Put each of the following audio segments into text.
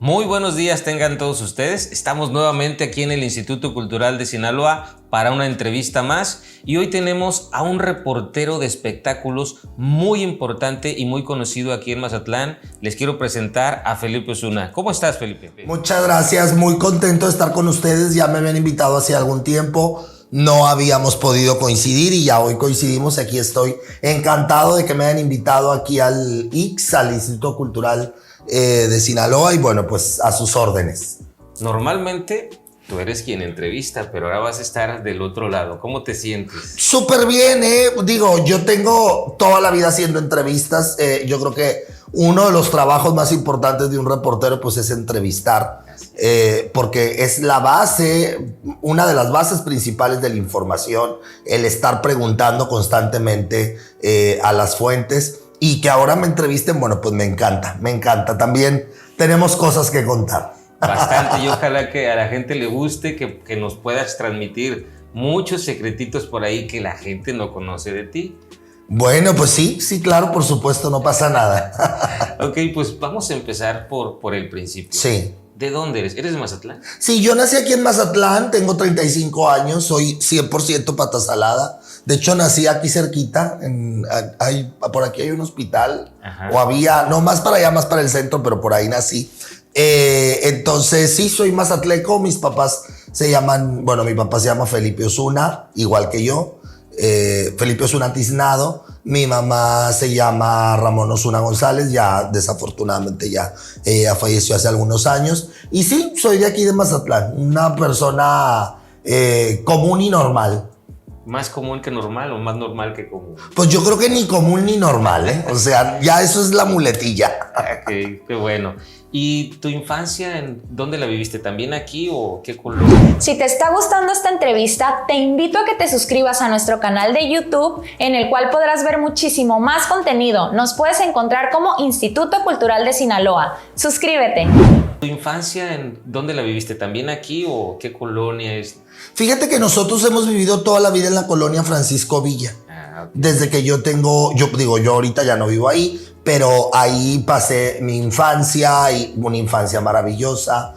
Muy buenos días tengan todos ustedes. Estamos nuevamente aquí en el Instituto Cultural de Sinaloa para una entrevista más y hoy tenemos a un reportero de espectáculos muy importante y muy conocido aquí en Mazatlán. Les quiero presentar a Felipe Osuna. ¿Cómo estás, Felipe? Muchas gracias, muy contento de estar con ustedes. Ya me habían invitado hace algún tiempo, no habíamos podido coincidir y ya hoy coincidimos. Aquí estoy encantado de que me hayan invitado aquí al ICS, al Instituto Cultural de Sinaloa, y bueno, pues a sus órdenes. Normalmente tú eres quien entrevista, pero ahora vas a estar del otro lado. ¿Cómo te sientes? Súper bien, Digo, yo tengo toda la vida haciendo entrevistas. Yo creo que uno de los trabajos más importantes de un reportero pues es entrevistar, porque es la base, una de las bases principales de la información, el estar preguntando constantemente a las fuentes. Y que ahora me entrevisten, bueno, pues me encanta. También tenemos cosas que contar. Bastante, y ojalá que a la gente le guste, que nos puedas transmitir muchos secretitos por ahí que la gente no conoce de ti. Bueno, pues sí, claro, por supuesto, no pasa nada. Ok, pues vamos a empezar por el principio. Sí. ¿De dónde eres? ¿Eres de Mazatlán? Sí, yo nací aquí en Mazatlán, tengo 35 años, soy 100% pata salada. De hecho, nací aquí cerquita, por aquí hay un hospital. Ajá. O había, no más para allá, más para el centro, pero por ahí nací. Entonces, sí, soy mazatleco. Mis papás se llaman, bueno, mi papá se llama Felipe Osuna, igual que yo. Felipe Osuna Tiznado. Mi mamá se llama Ramón Osuna González, ya desafortunadamente ya falleció hace algunos años. Y sí, soy de aquí de Mazatlán, una persona común y normal. ¿Más común que normal o más normal que común? Pues yo creo que ni común ni normal, O sea, ya eso es la muletilla. Okay, qué bueno. ¿Y tu infancia, en dónde la viviste? ¿También aquí o qué colonia? Si te está gustando esta entrevista, te invito a que te suscribas a nuestro canal de YouTube, en el cual podrás ver muchísimo más contenido. Nos puedes encontrar como Instituto Cultural de Sinaloa. Suscríbete. ¿Tu infancia, en dónde la viviste? ¿También aquí o qué colonia es? Fíjate que nosotros hemos vivido toda la vida en la colonia Francisco Villa. Okay. Desde que yo ahorita ya no vivo ahí, pero ahí pasé mi infancia, y una infancia maravillosa,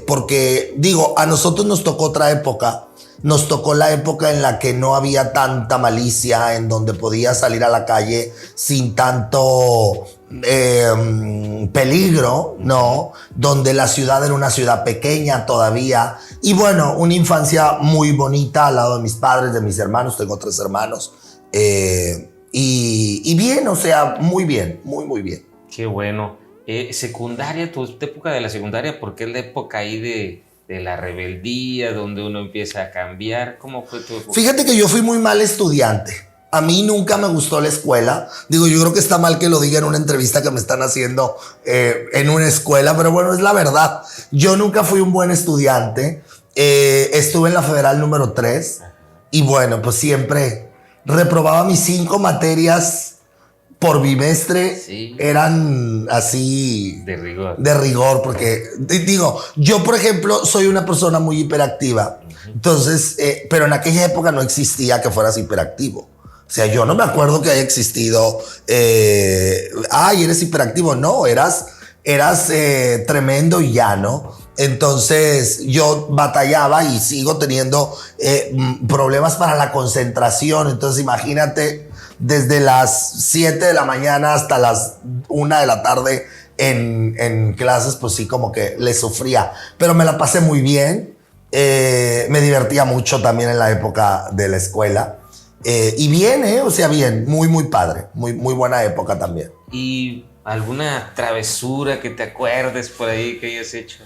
porque a nosotros nos tocó otra época. Nos tocó la época en la que no había tanta malicia, en donde podías salir a la calle sin tanto peligro, ¿no? Donde la ciudad era una ciudad pequeña todavía. Y bueno, una infancia muy bonita al lado de mis padres, de mis hermanos. Tengo 3 hermanos. Y bien, o sea, muy bien, muy bien. Qué bueno. Secundaria, tu época de la secundaria, porque es la época ahí de la rebeldía, donde uno empieza a cambiar. ¿Cómo fue tu época? Fíjate que yo fui muy mal estudiante. A mí nunca me gustó la escuela. Yo creo que está mal que lo diga en una entrevista que me están haciendo en una escuela, pero bueno, es la verdad. Yo nunca fui un buen estudiante. Estuve en la Federal número 3 y bueno, pues siempre reprobaba mis 5 materias por bimestre. Sí. Eran así de rigor, porque yo por ejemplo soy una persona muy hiperactiva. Entonces, pero en aquella época no existía que fueras hiperactivo. O sea, yo no me acuerdo que haya existido eres hiperactivo. No, eras tremendo y ya, ¿no? Entonces yo batallaba y sigo teniendo problemas para la concentración. Entonces imagínate, desde las 7 de la mañana hasta las 1 de la tarde en clases, pues sí, como que le sufría. Pero me la pasé muy bien. Me divertía mucho también en la época de la escuela. Y bien, o sea, bien, muy padre. Muy buena época también. ¿Y alguna travesura que te acuerdes por ahí que hayas hecho?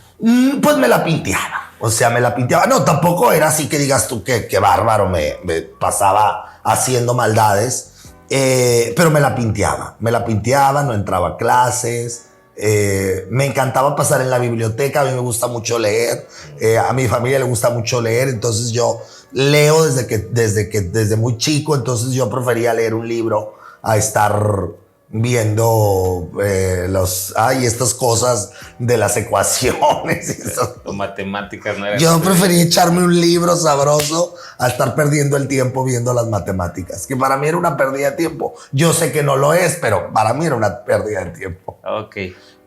Pues me la pinteaba. O sea, me la pinteaba. No, tampoco era así que digas tú que bárbaro me pasaba haciendo maldades. Pero me la pinteaba. No entraba a clases. Me encantaba pasar en la biblioteca. A mí me gusta mucho leer. A mi familia le gusta mucho leer. Entonces yo leo desde muy chico. Entonces yo prefería leer un libro a estar viendo estas cosas de las ecuaciones. Las matemáticas no eran. Yo prefería echarme un libro sabroso a estar perdiendo el tiempo viendo las matemáticas, que para mí era una pérdida de tiempo. Yo sé que no lo es, pero para mí era una pérdida de tiempo. Ok.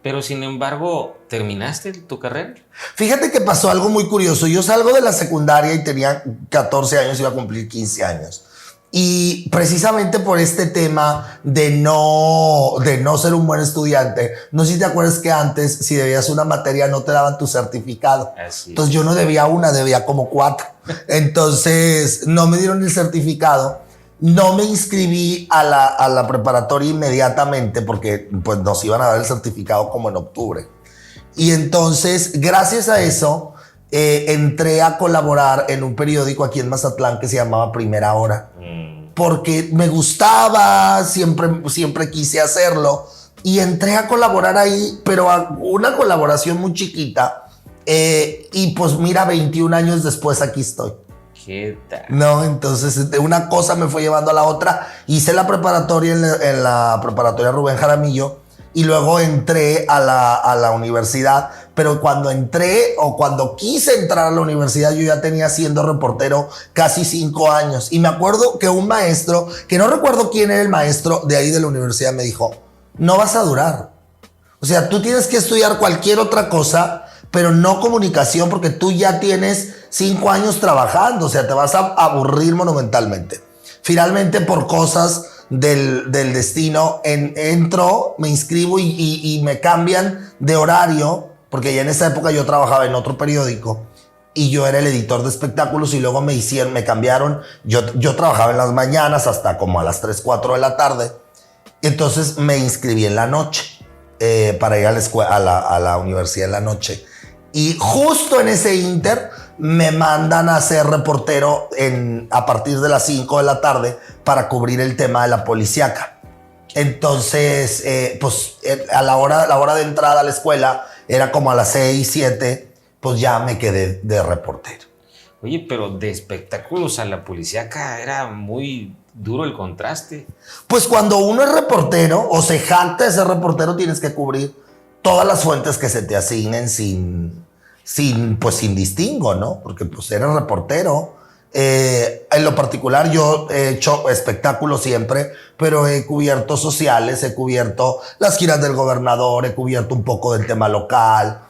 Pero sin embargo, ¿terminaste tu carrera? Fíjate que pasó algo muy curioso. Yo salgo de la secundaria y tenía 14 años, iba a cumplir 15 años. Y precisamente por este tema de no ser un buen estudiante, no sé si te acuerdas que antes, si debías una materia, no te daban tu certificado. Así. Entonces yo no debía una, debía como 4. Entonces no me dieron el certificado. No me inscribí a la preparatoria inmediatamente porque pues, nos iban a dar el certificado como en octubre. Y entonces, gracias a eso, entré a colaborar en un periódico aquí en Mazatlán que se llamaba Primera Hora. Porque me gustaba, siempre quise hacerlo. Y entré a colaborar ahí, pero a una colaboración muy chiquita. Y pues mira, 21 años después aquí estoy. ¿Qué tal? No, entonces de una cosa me fue llevando a la otra. Hice la preparatoria en la preparatoria Rubén Jaramillo y luego entré a la universidad. Pero cuando entré o cuando quise entrar a la universidad, yo ya tenía siendo reportero casi 5 años. Y me acuerdo que un maestro, que no recuerdo quién era el maestro de ahí de la universidad, me dijo, no vas a durar. O sea, tú tienes que estudiar cualquier otra cosa, pero no comunicación, porque tú ya tienes 5 años trabajando, o sea, te vas a aburrir monumentalmente. Finalmente, por cosas del destino, entro, me inscribo y me cambian de horario, porque ya en esa época yo trabajaba en otro periódico y yo era el editor de espectáculos y luego me cambiaron, yo trabajaba en las mañanas hasta como a las 3, 4 de la tarde, entonces me inscribí en la noche para ir a la escuela, a la universidad en la noche. Y justo en ese inter me mandan a ser reportero a partir de las 5 de la tarde para cubrir el tema de la policíaca. Entonces, pues a la hora de entrada a la escuela era como a las 6, 7, pues ya me quedé de reportero. Oye, pero de espectáculos a la policíaca era muy duro el contraste. Pues cuando uno es reportero o se jacta de ser reportero, tienes que cubrir todas las fuentes que se te asignen sin distingo, ¿no? Porque pues eres reportero. En lo particular yo he hecho espectáculos siempre, pero he cubierto sociales, he cubierto las giras del gobernador, he cubierto un poco del tema local,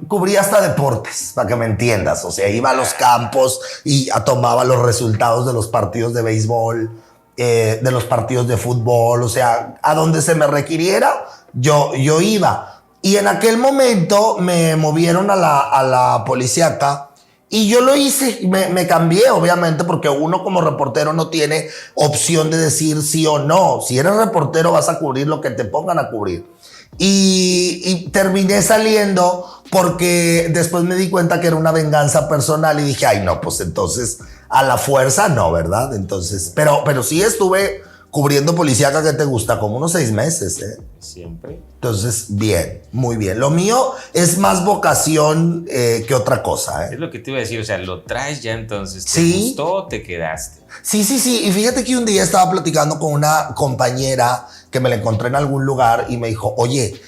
cubrí hasta deportes, para que me entiendas. O sea, iba a los campos y tomaba los resultados de los partidos de béisbol, de los partidos de fútbol, o sea, a donde se me requiriera, yo iba. Y en aquel momento me movieron a la policíaca y yo lo hice, me cambié obviamente porque uno como reportero no tiene opción de decir sí o no. Si eres reportero vas a cubrir lo que te pongan a cubrir. Y terminé saliendo porque después me di cuenta que era una venganza personal y dije, ay no, pues entonces a la fuerza no, ¿verdad? Entonces, pero sí estuve cubriendo policíaca, que te gusta, como unos 6 meses, ¿eh? Siempre. Entonces, bien, muy bien. Lo mío es más vocación que otra cosa, ¿eh? Es lo que te iba a decir, o sea, lo traes ya entonces. ¿Te ¿Sí? gustó, te quedaste? Sí. Y fíjate que un día estaba platicando con una compañera que me la encontré en algún lugar y me dijo, oye,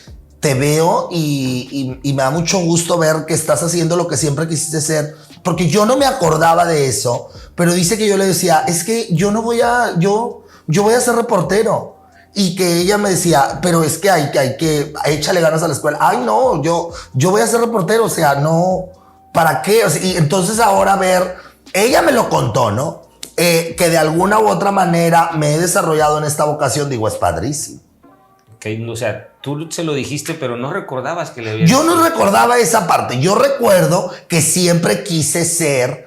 te veo y me da mucho gusto ver que estás haciendo lo que siempre quisiste hacer. Porque yo no me acordaba de eso, pero dice que yo le decía, es que yo no voy a... Yo voy a ser reportero. Y que ella me decía, pero es que hay que échale ganas a la escuela. Ay, no, yo voy a ser reportero, o sea, no, ¿para qué? O sea, y entonces ahora ella me lo contó, ¿no? Que de alguna u otra manera me he desarrollado en esta vocación, digo, es padrísimo. Okay, o sea, tú se lo dijiste, pero no recordabas que le habías... Yo no recordaba esa parte. Yo recuerdo que siempre quise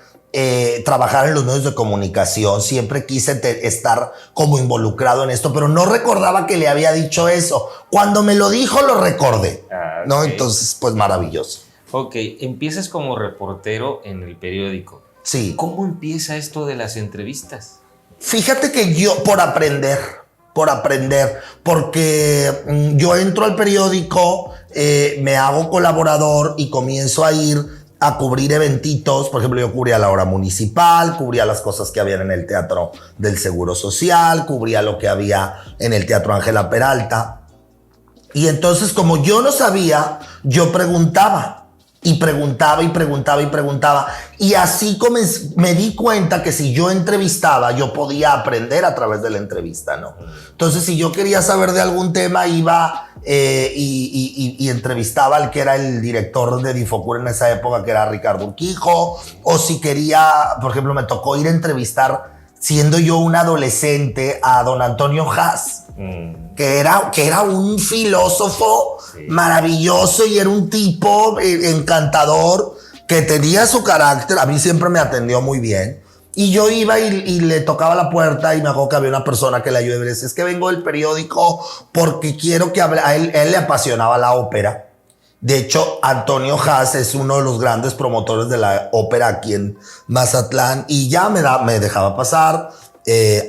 trabajar en los medios de comunicación, siempre quise estar como involucrado en esto, pero no recordaba que le había dicho eso. Cuando me lo dijo, lo recordé. Okay. ¿No? Entonces, pues maravilloso. Ok, empiezas como reportero en el periódico. Sí. ¿Cómo empieza esto de las entrevistas? Fíjate que yo, por aprender, porque yo entro al periódico, me hago colaborador y comienzo a ir a cubrir eventitos. Por ejemplo, yo cubría la hora municipal, cubría las cosas que habían en el Teatro del Seguro Social, cubría lo que había en el Teatro Ángela Peralta. Y entonces, como yo no sabía, yo preguntaba. Y preguntaba. Y así me di cuenta que si yo entrevistaba, yo podía aprender a través de la entrevista, ¿no? Entonces, si yo quería saber de algún tema, iba y entrevistaba al que era el director de Difocur en esa época, que era Ricardo Urquijo, o si quería, por ejemplo, me tocó ir a entrevistar, siendo yo un adolescente, a don Antonio Haas, que era un filósofo maravilloso y era un tipo encantador que tenía su carácter. A mí siempre me atendió muy bien. Y yo iba y le tocaba la puerta y me acuerdo que había una persona que le ayudó y me decía, es que vengo del periódico porque quiero que hable. A él le apasionaba la ópera. De hecho, Antonio Haas es uno de los grandes promotores de la ópera aquí en Mazatlán y ya me dejaba pasar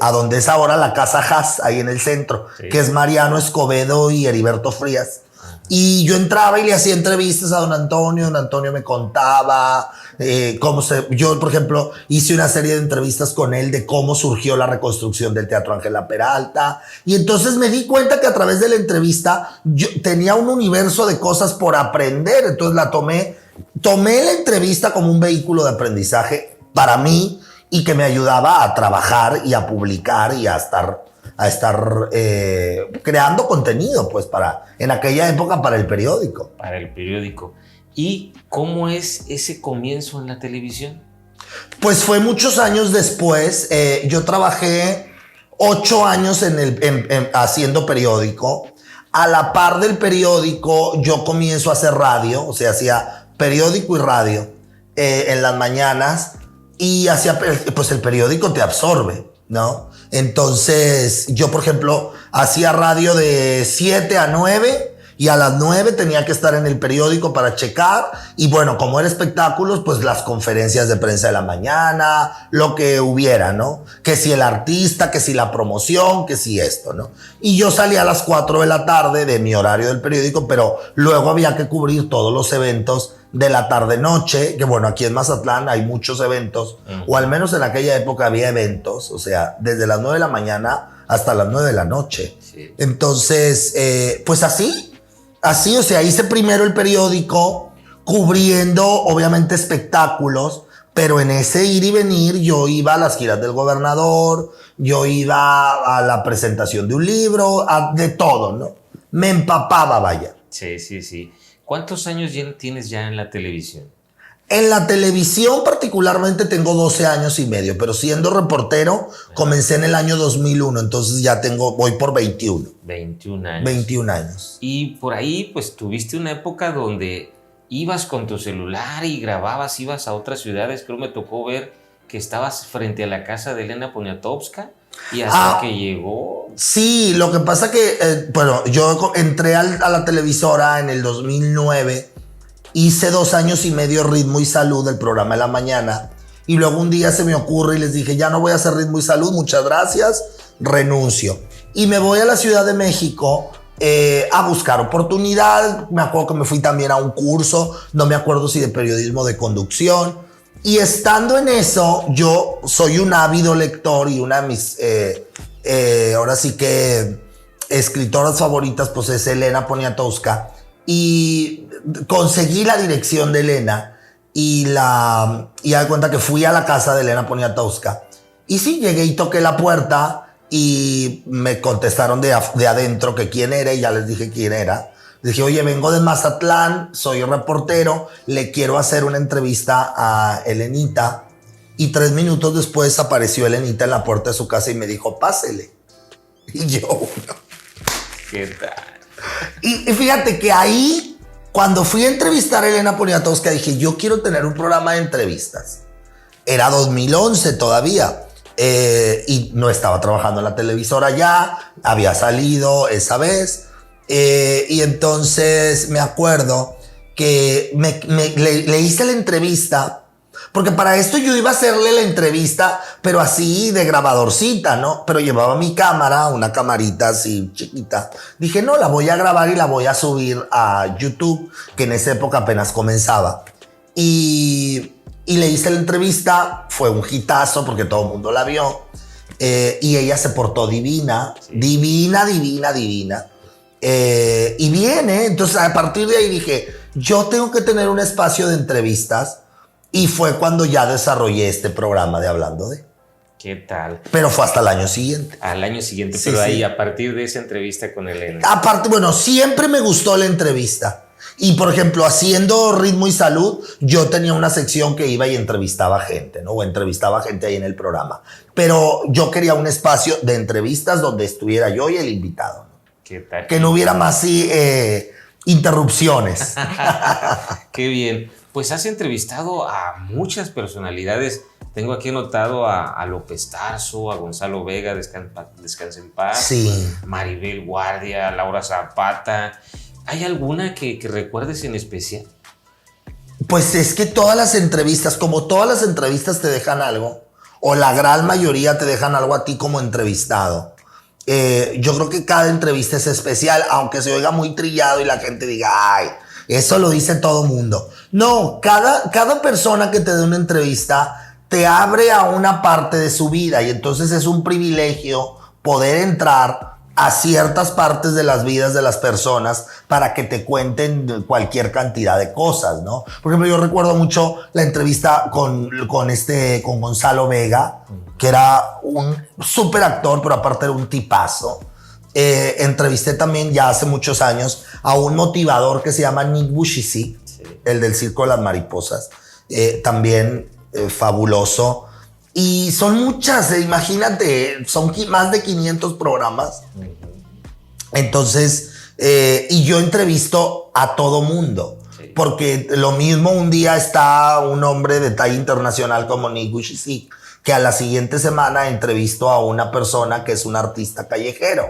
a donde es ahora la Casa Haas, ahí en el centro, que es Mariano Escobedo y Heriberto Frías. Y yo entraba y le hacía entrevistas a don Antonio me contaba yo, por ejemplo, hice una serie de entrevistas con él de cómo surgió la reconstrucción del Teatro Ángela Peralta, y entonces me di cuenta que a través de la entrevista yo tenía un universo de cosas por aprender, entonces tomé la entrevista como un vehículo de aprendizaje para mí y que me ayudaba a trabajar y a publicar y a estar creando contenido, pues, en aquella época para el periódico. Para el periódico. ¿Y cómo es ese comienzo en la televisión? Pues fue muchos años después. Yo trabajé 8 años haciendo periódico. A la par del periódico, yo comienzo a hacer radio, o sea, hacía periódico y radio en las mañanas, y pues el periódico te absorbe, ¿no? Entonces, yo, por ejemplo, hacía radio de 7 a 9 y a las 9 tenía que estar en el periódico para checar. Y bueno, como era espectáculos, pues las conferencias de prensa de la mañana, lo que hubiera, ¿no? Que si el artista, que si la promoción, que si esto, ¿no? Y yo salía a las 4 de la tarde de mi horario del periódico, pero luego había que cubrir todos los eventos de la tarde-noche, que bueno, aquí en Mazatlán hay muchos eventos, o al menos en aquella época había eventos, o sea, desde las 9 de la mañana hasta las 9 de la noche. Sí. Entonces, pues así, o sea, hice primero el periódico, cubriendo obviamente espectáculos, pero en ese ir y venir yo iba a las giras del gobernador, yo iba a la presentación de un libro, de todo, ¿no? Me empapaba, vaya. Sí. ¿Cuántos años tienes ya en la televisión? En la televisión particularmente tengo 12 años y medio, pero siendo reportero comencé en el año 2001, entonces ya voy por 21. 21 años. 21 años. Y por ahí pues tuviste una época donde ibas con tu celular y grababas, ibas a otras ciudades. Creo me tocó ver que estabas frente a la casa de Elena Poniatowska y hasta que llegó. Sí, lo que pasa que, bueno, yo entré a la televisora en el 2009, hice 2 años y medio Ritmo y Salud, el programa de la mañana, y luego un día se me ocurre y les dije, ya no voy a hacer Ritmo y Salud, muchas gracias, renuncio. Y me voy a la Ciudad de México a buscar oportunidad. Me acuerdo que me fui también a un curso, no me acuerdo si de periodismo de conducción. Y estando en eso, yo soy un ávido lector y una de mis, ahora sí que, escritoras favoritas, pues es Elena Poniatowska. Y conseguí la dirección de Elena y da cuenta que fui a la casa de Elena Poniatowska. Y sí, llegué y toqué la puerta y me contestaron de adentro que quién era, y ya les dije quién era. Dije, oye, vengo de Mazatlán, soy reportero, le quiero hacer una entrevista a Elenita. Y 3 minutos después apareció Elenita en la puerta de su casa y me dijo, pásele. Y yo, bueno. ¿Qué tal? Y fíjate que ahí, cuando fui a entrevistar a Elena Poniatowska, dije, yo quiero tener un programa de entrevistas. Era 2011 todavía. Y no estaba trabajando en la televisora ya, había salido esa vez. Y entonces me acuerdo que le hice la entrevista, porque para esto yo iba a hacerle la entrevista, pero así de grabadorcita, ¿no? Pero llevaba mi cámara, una camarita así chiquita. Dije, no, la voy a grabar y la voy a subir a YouTube, que en esa época apenas comenzaba. Y le hice la entrevista, fue un hitazo porque todo el mundo la vio. Y ella se portó divina, divina. Y viene, entonces a partir de ahí dije, yo tengo que tener un espacio de entrevistas, y fue cuando ya desarrollé este programa de Hablando de. ¿Qué tal? Pero fue hasta el año siguiente. Al año siguiente, Sí, pero sí. ahí a partir de esa entrevista con Elena. Aparte, bueno, siempre me gustó la entrevista. Y por ejemplo, haciendo Ritmo y Salud, yo tenía una sección que iba y entrevistaba gente, ¿no? O entrevistaba gente ahí en el programa. Pero yo quería un espacio de entrevistas donde estuviera yo y el invitado, ¿no? ¿Qué tal? Que no hubiera más interrupciones. Qué bien. Pues has entrevistado a muchas personalidades. Tengo aquí anotado a López Tarso, a Gonzalo Vega, descansa en paz. Sí. Maribel Guardia, Laura Zapata. ¿Hay alguna que recuerdes en especial? Pues es que todas las entrevistas, como todas las entrevistas te dejan algo, o la gran mayoría te dejan algo a ti como entrevistado. Yo creo que cada entrevista es especial, aunque se oiga muy trillado y la gente diga, ay, eso lo dice todo mundo. No, cada persona que te dé una entrevista te abre a una parte de su vida y entonces es un privilegio poder entrar a ciertas partes de las vidas de las personas para que te cuenten cualquier cantidad de cosas, ¿no? Por ejemplo, yo recuerdo mucho la entrevista con Gonzalo Vega, que era un súper actor, pero aparte era un tipazo. Entrevisté también ya hace muchos años a un motivador que se llama Nick Vujicic, sí, el del Circo de las Mariposas, también fabuloso. Y son muchas, imagínate, son más de 500 programas. Entonces, y yo entrevisto a todo mundo. Sí. Porque lo mismo un día está un hombre de talla internacional como Nick Vujicic, que a la siguiente semana entrevisto a una persona que es un artista callejero.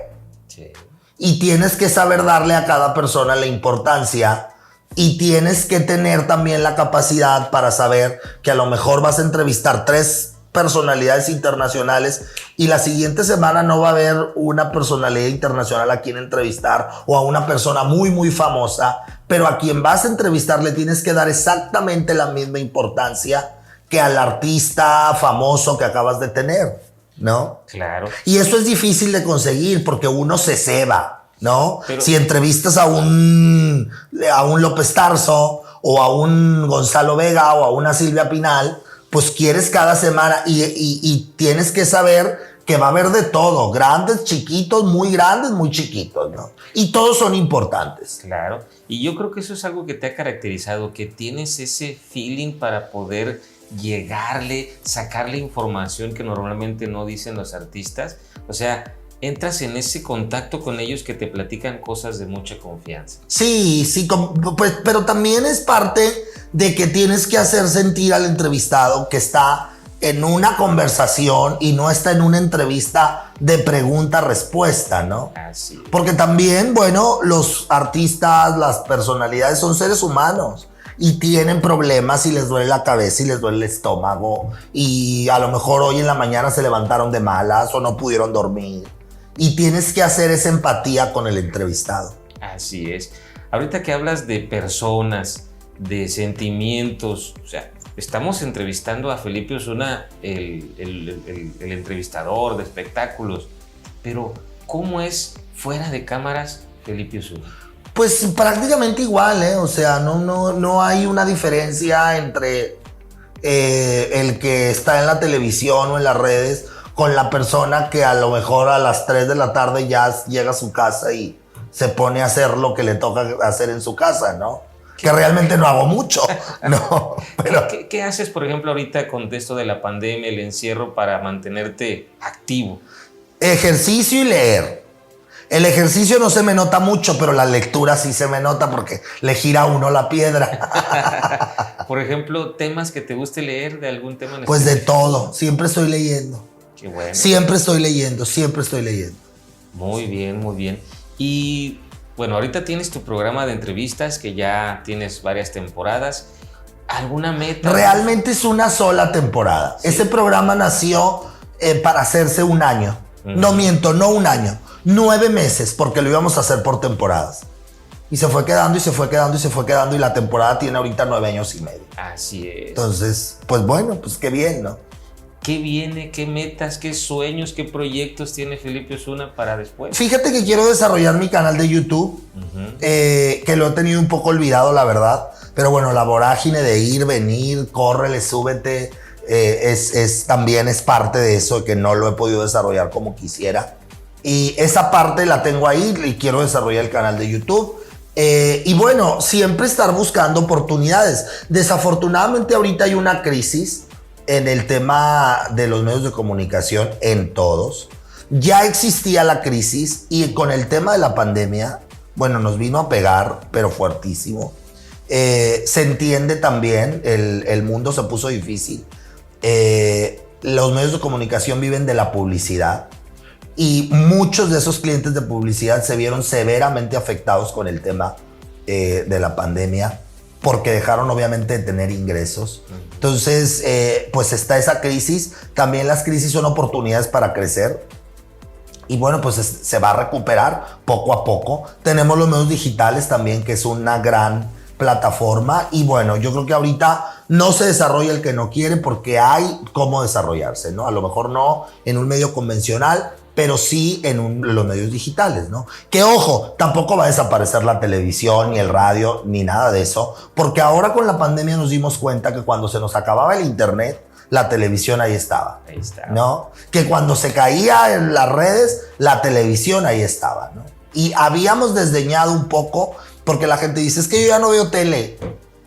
Sí. Y tienes que saber darle a cada persona la importancia y tienes que tener también la capacidad para saber que a lo mejor vas a entrevistar 3 personalidades internacionales y la siguiente semana no va a haber una personalidad internacional a quien entrevistar o a una persona muy muy famosa, pero a quien vas a entrevistar le tienes que dar exactamente la misma importancia que al artista famoso que acabas de tener, ¿no? Claro. Y eso es difícil de conseguir porque uno se ceba, ¿no? Pero si entrevistas a un López Tarso o a un Gonzalo Vega o a una Silvia Pinal, pues quieres cada semana y tienes que saber que va a haber de todo, grandes, chiquitos, muy grandes, muy chiquitos, ¿no? Y todos son importantes. Claro, y yo creo que eso es algo que te ha caracterizado, que tienes ese feeling para poder llegarle, sacarle información que normalmente no dicen los artistas. O sea, entras en ese contacto con ellos que te platican cosas de mucha confianza. Sí, pues, pero también es parte de que tienes que hacer sentir al entrevistado que está en una conversación y no está en una entrevista de pregunta-respuesta, ¿no? Así es. Porque también, bueno, los artistas, las personalidades son seres humanos y tienen problemas y les duele la cabeza y les duele el estómago y a lo mejor hoy en la mañana se levantaron de malas o no pudieron dormir. Y tienes que hacer esa empatía con el entrevistado. Así es. Ahorita que hablas de personas, de sentimientos, o sea, estamos entrevistando a Felipe Osuna, el entrevistador de espectáculos, pero ¿cómo es fuera de cámaras Felipe Osuna? Pues prácticamente igual, ¿eh? O sea, no hay una diferencia entre el que está en la televisión o en las redes con la persona que a lo mejor a las 3 de la tarde ya llega a su casa y se pone a hacer lo que le toca hacer en su casa, ¿no? Que realmente no hago mucho, ¿no? Pero ¿Qué haces, por ejemplo, ahorita con esto de la pandemia, el encierro, para mantenerte activo? Ejercicio y leer. El ejercicio no se me nota mucho, pero la lectura sí se me nota porque le gira a uno la piedra. Por ejemplo, temas que te guste leer, de algún tema en Pues de todo, siempre estoy leyendo. Qué bueno. Siempre estoy leyendo, siempre estoy leyendo. Muy bien, muy bien. Y bueno, ahorita tienes tu programa de entrevistas que ya tienes varias temporadas. ¿Alguna meta? Realmente es una sola temporada. Sí. Ese programa nació para hacerse un año. No miento, no un año. 9 meses, porque lo íbamos a hacer por temporadas. Y se fue quedando y se fue quedando y se fue quedando y la temporada tiene ahorita 9 años y medio. Así es. Entonces, pues bueno, pues qué bien, ¿no? ¿Qué viene? ¿Qué metas? ¿Qué sueños? ¿Qué proyectos tiene Felipe Osuna para después? Fíjate que quiero desarrollar mi canal de YouTube, que lo he tenido un poco olvidado, la verdad. Pero bueno, la vorágine de ir, venir, córrele, súbete, También es parte de eso, de que no lo he podido desarrollar como quisiera. Y esa parte la tengo ahí y quiero desarrollar el canal de YouTube. Y bueno, siempre estar buscando oportunidades. Desafortunadamente ahorita hay una crisis en el tema de los medios de comunicación en todos. Ya existía la crisis y con el tema de la pandemia, bueno, nos vino a pegar, pero fuertísimo. Se entiende también, el mundo se puso difícil. Los medios de comunicación viven de la publicidad y muchos de esos clientes de publicidad se vieron severamente afectados con el tema de la pandemia porque dejaron obviamente de tener ingresos. Entonces, pues está esa crisis. También las crisis son oportunidades para crecer. Y bueno, pues se va a recuperar poco a poco. Tenemos los medios digitales también, que es una gran plataforma. Y bueno, yo creo que ahorita no se desarrolla el que no quiere porque hay cómo desarrollarse, ¿no? A lo mejor no en un medio convencional, pero sí en los medios digitales, ¿no? Que ojo, tampoco va a desaparecer la televisión, ni el radio, ni nada de eso. Porque ahora con la pandemia nos dimos cuenta que cuando se nos acababa el internet, la televisión ahí estaba, ¿no? Que cuando se caía en las redes, la televisión ahí estaba, ¿no? Y habíamos desdeñado un poco, porque la gente dice, es que yo ya no veo tele,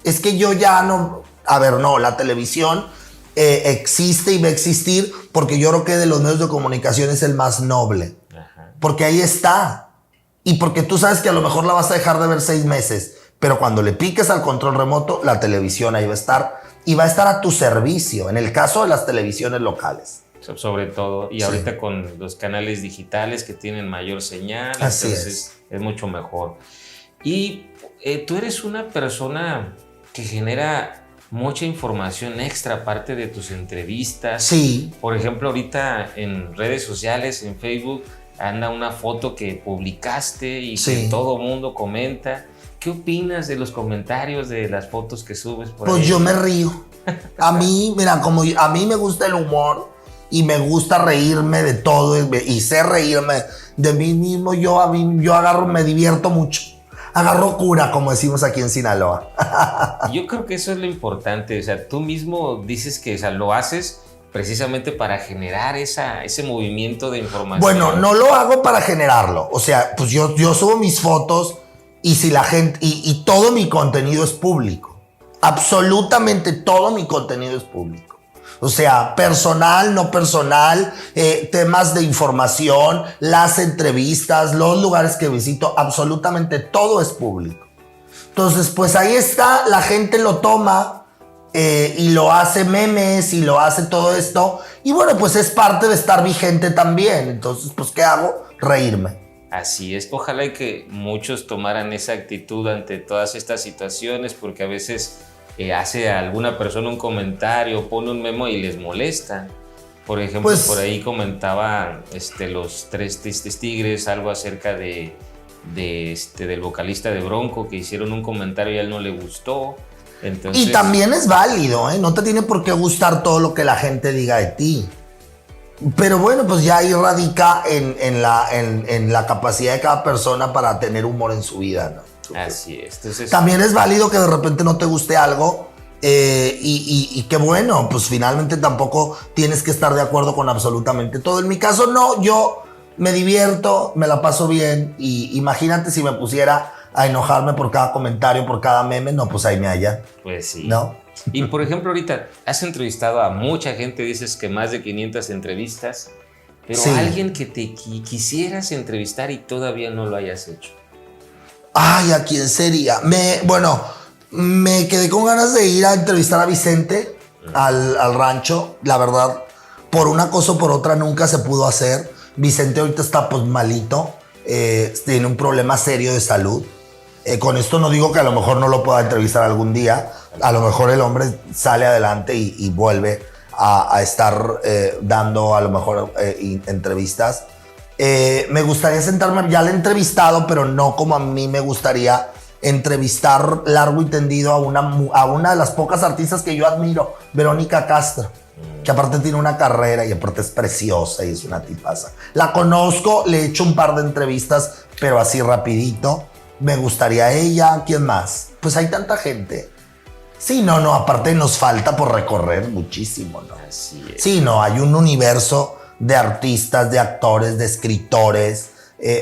es que yo ya no... A ver, no, la televisión existe y va a existir porque yo creo que de los medios de comunicación es el más noble. Ajá. Porque ahí está. Y porque tú sabes que a lo mejor la vas a dejar de ver 6 meses, pero cuando le piques al control remoto, la televisión ahí va a estar. Y va a estar a tu servicio, en el caso de las televisiones locales. Sobre todo, y ahorita con los canales digitales que tienen mayor señal, así entonces es mucho mejor. Y tú eres una persona que genera mucha información extra aparte de tus entrevistas. Sí. Por ejemplo, ahorita en redes sociales, en Facebook, anda una foto que publicaste y que todo mundo comenta. ¿Qué opinas de los comentarios de las fotos que subes por ahí? Pues yo me río. A mí, mira, como a mí me gusta el humor y me gusta reírme de todo y sé reírme de mí mismo, yo agarro, me divierto mucho. Agarro cura, como decimos aquí en Sinaloa. Yo creo que eso es lo importante. O sea, tú mismo dices que, o sea, lo haces precisamente para generar ese movimiento de información. Bueno, no lo hago para generarlo. O sea, pues yo subo mis fotos. Y si la gente, y todo mi contenido es público. Absolutamente todo mi contenido es público. O sea, personal, no personal, temas de información, las entrevistas, los lugares que visito, absolutamente todo es público. Entonces, pues ahí está, la gente lo toma y lo hace memes y lo hace todo esto. Y bueno, pues es parte de estar vigente también. Entonces, pues, ¿qué hago? Reírme. Así es, ojalá y que muchos tomaran esa actitud ante todas estas situaciones, porque a veces hace alguna persona un comentario, pone un memo y les molesta. Por ejemplo, pues, por ahí comentaba los Tres Tristes Tigres, algo acerca del vocalista de Bronco, que hicieron un comentario y a él no le gustó. Entonces, y también es válido, ¿eh? No te tiene por qué gustar todo lo que la gente diga de ti. Pero bueno, pues ya ahí radica en la capacidad de cada persona para tener humor en su vida, ¿no? Así es. Entonces, también es válido que de repente no te guste algo y que bueno, pues finalmente tampoco tienes que estar de acuerdo con absolutamente todo. En mi caso no, yo me divierto, me la paso bien y imagínate si me pusiera a enojarme por cada comentario, por cada meme, no, pues ahí me hallan. Pues sí. ¿No? Y por ejemplo, ahorita has entrevistado a mucha gente, dices que más de 500 entrevistas, pero alguien que te quisieras entrevistar y todavía no lo hayas hecho. Ay, ¿a quién sería? Me quedé con ganas de ir a entrevistar a Vicente al rancho. La verdad, por una cosa o por otra nunca se pudo hacer. Vicente ahorita está pues malito, tiene un problema serio de salud. Con esto no digo que a lo mejor no lo pueda entrevistar algún día. A lo mejor el hombre sale adelante y vuelve a estar dando a lo mejor entrevistas. Me gustaría sentarme, ya le he entrevistado, pero no como a mí me gustaría entrevistar largo y tendido a una de las pocas artistas que yo admiro, Verónica Castro, que aparte tiene una carrera y aparte es preciosa y es una tipaza. La conozco, le he hecho un par de entrevistas, pero así rapidito. Me gustaría ella. ¿Quién más? Pues hay tanta gente. Sí, no, aparte nos falta por recorrer muchísimo, ¿no? Así es. Sí, no, hay un universo de artistas, de actores, de escritores.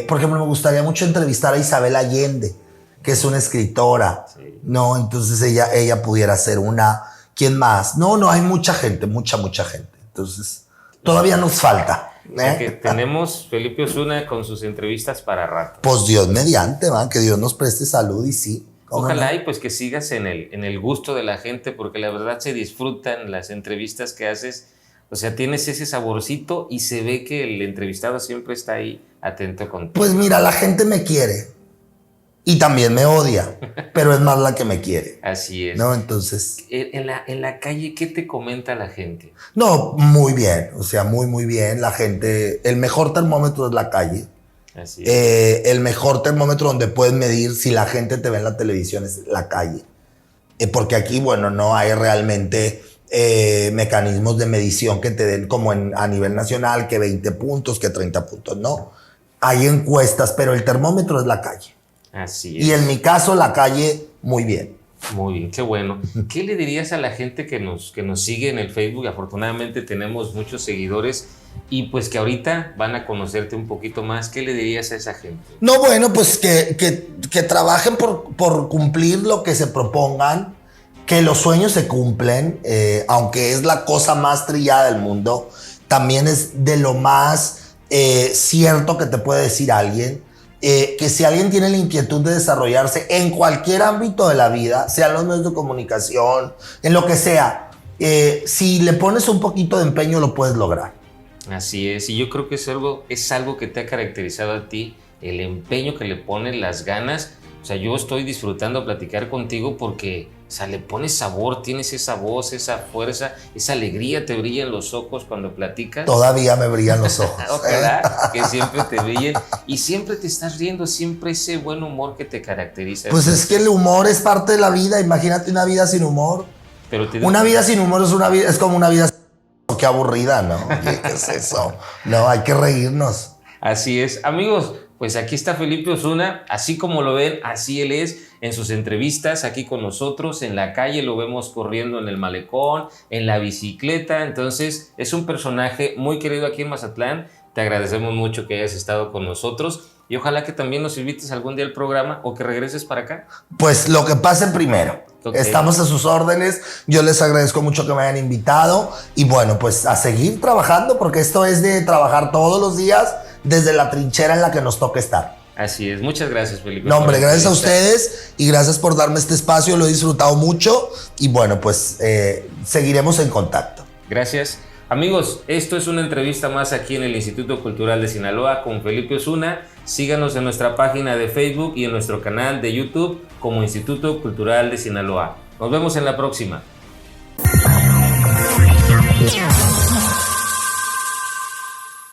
Por ejemplo, me gustaría mucho entrevistar a Isabel Allende, que es una escritora, Sí. ¿no? Entonces ella pudiera ser una. ¿Quién más? No, hay mucha gente, mucha gente. Entonces, todavía nos falta. O sea que tenemos Felipe Osuna con sus entrevistas para rato. Pues Dios mediante, man, que Dios nos preste salud y sí. Ojalá no? y pues que sigas en el gusto de la gente, porque la verdad se disfrutan las entrevistas que haces. O sea, tienes ese saborcito y se ve que el entrevistado siempre está ahí atento contigo. Pues mira, la gente me quiere y también me odia, pero es más la que me quiere, Así es. ¿no? Entonces, En la calle, ¿qué te comenta la gente? no, muy bien, o sea, muy bien. La gente, el mejor termómetro es la calle. Así es. El mejor termómetro donde puedes medir si la gente te ve en la televisión es la calle. Porque aquí, bueno, no hay realmente mecanismos de medición que te den como a nivel nacional, que 20 puntos, que 30 puntos, no. Hay encuestas, pero el termómetro es la calle. Así es. Y en mi caso, la calle, muy bien. Muy bien, qué bueno. ¿Qué le dirías a la gente que nos sigue en el Facebook? Afortunadamente tenemos muchos seguidores y pues que ahorita van a conocerte un poquito más. ¿Qué le dirías a esa gente? No, bueno, pues que trabajen por cumplir lo que se propongan, que los sueños se cumplen, aunque es la cosa más trillada del mundo, también es de lo más cierto que te puede decir alguien. Que si alguien tiene la inquietud de desarrollarse en cualquier ámbito de la vida, sean los medios de comunicación, en lo que sea, si le pones un poquito de empeño lo puedes lograr. Así es, y yo creo que es algo que te ha caracterizado a ti, el empeño que le pones, las ganas. O sea, yo estoy disfrutando platicar contigo porque, o sea, le pones sabor, tienes esa voz, esa fuerza, esa alegría te brilla en los ojos cuando platicas. Todavía me brillan los ojos. Ojalá que siempre te brillen y siempre te estás riendo, siempre ese buen humor que te caracteriza. Pues es que el humor es parte de la vida. Imagínate una vida sin humor. Pero Una vida sin humor es como una vida sin... Qué aburrida, ¿no? Oye, ¿qué es eso? No, hay que reírnos. Así es. Amigos, pues aquí está Felipe Osuna, así como lo ven, así él es en sus entrevistas aquí con nosotros, en la calle lo vemos corriendo en el malecón, en la bicicleta. Entonces es un personaje muy querido aquí en Mazatlán. Te agradecemos mucho que hayas estado con nosotros y ojalá que también nos invites algún día al programa o que regreses para acá. Pues lo que pase primero. Okay. Estamos a sus órdenes. Yo les agradezco mucho que me hayan invitado y bueno, pues a seguir trabajando porque esto es de trabajar todos los días desde la trinchera en la que nos toca estar. Así es. Muchas gracias, Felipe. No, hombre, gracias a ustedes y gracias por darme este espacio. Lo he disfrutado mucho y bueno, pues seguiremos en contacto. Gracias. Amigos, esto es una entrevista más aquí en el Instituto Cultural de Sinaloa con Felipe Osuna. Síganos en nuestra página de Facebook y en nuestro canal de YouTube como Instituto Cultural de Sinaloa. Nos vemos en la próxima.